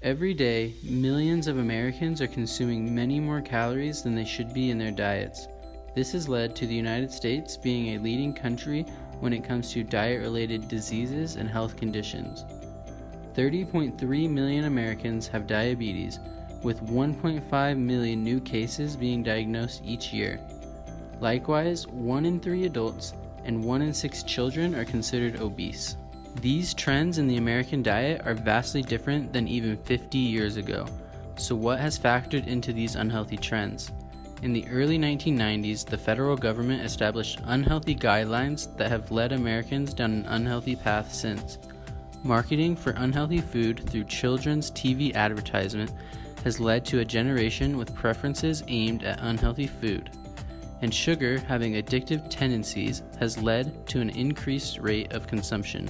Every day, millions of Americans are consuming many more calories than they should be in their diets. This has led to the United States being a leading country when it comes to diet-related diseases and health conditions. 30.3 million Americans have diabetes, with 1.5 million new cases being diagnosed each year. Likewise, 1 in 3 adults and 1 in 6 children are considered obese. These trends in the American diet are vastly different than even 50 years ago. So what has factored into these unhealthy trends? In the early 1990s, the federal government established unhealthy guidelines that have led Americans down an unhealthy path since. Marketing for unhealthy food through children's TV advertisement has led to a generation with preferences aimed at unhealthy food. And sugar having addictive tendencies has led to an increased rate of consumption.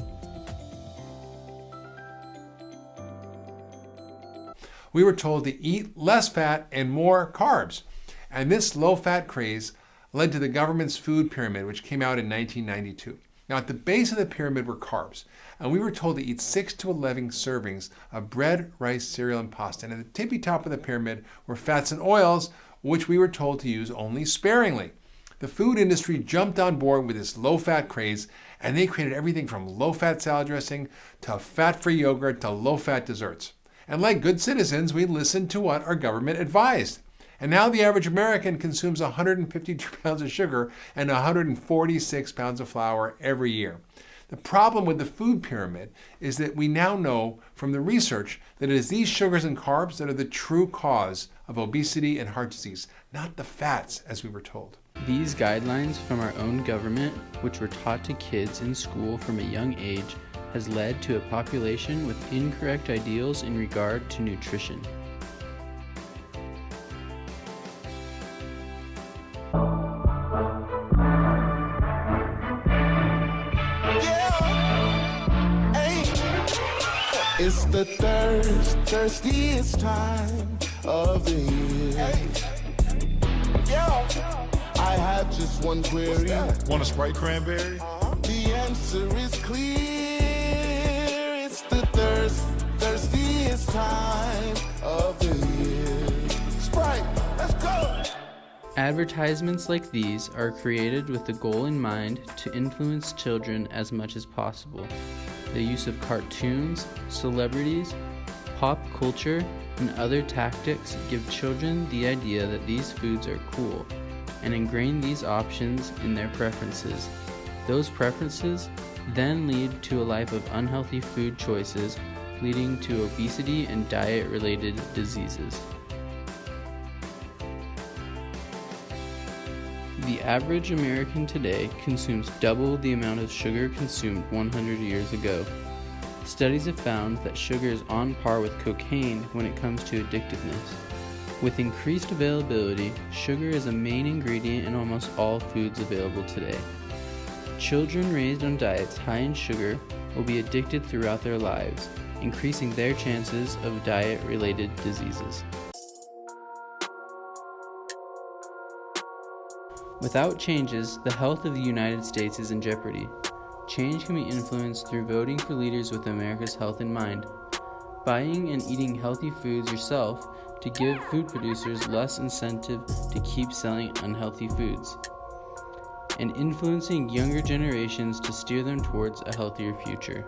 We were told to eat less fat and more carbs. And this low-fat craze led to the government's food pyramid, which came out in 1992. Now, at the base of the pyramid were carbs, and we were told to eat 6 to 11 servings of bread, rice, cereal, and pasta. And at the tippy top of the pyramid were fats and oils, which we were told to use only sparingly. The food industry jumped on board with this low-fat craze, and they created everything from low-fat salad dressing to fat-free yogurt to low-fat desserts. And like good citizens, we listened to what our government advised. And now the average American consumes 152 pounds of sugar and 146 pounds of flour every year. The problem with the food pyramid is that we now know from the research that it is these sugars and carbs that are the true cause of obesity and heart disease, not the fats, as we were told. These guidelines from our own government, which were taught to kids in school from a young age, has led to a population with incorrect ideals in regard to nutrition. It's the thirstiest time of the year. I have just one query. Want a Sprite cranberry? The answer is clear. It's the thirstiest time of the year. Sprite, let's go! Advertisements like these are created with the goal in mind to influence children as much as possible. The use of cartoons, celebrities, pop culture, and other tactics give children the idea that these foods are cool and ingrain these options in their preferences. Those preferences then lead to a life of unhealthy food choices, leading to obesity and diet-related diseases. The average American today consumes double the amount of sugar consumed 100 years ago. Studies have found that sugar is on par with cocaine when it comes to addictiveness. With increased availability, sugar is a main ingredient in almost all foods available today. Children raised on diets high in sugar will be addicted throughout their lives, increasing their chances of diet-related diseases. Without changes, the health of the United States is in jeopardy. Change can be influenced through voting for leaders with America's health in mind, buying and eating healthy foods yourself to give food producers less incentive to keep selling unhealthy foods, and influencing younger generations to steer them towards a healthier future.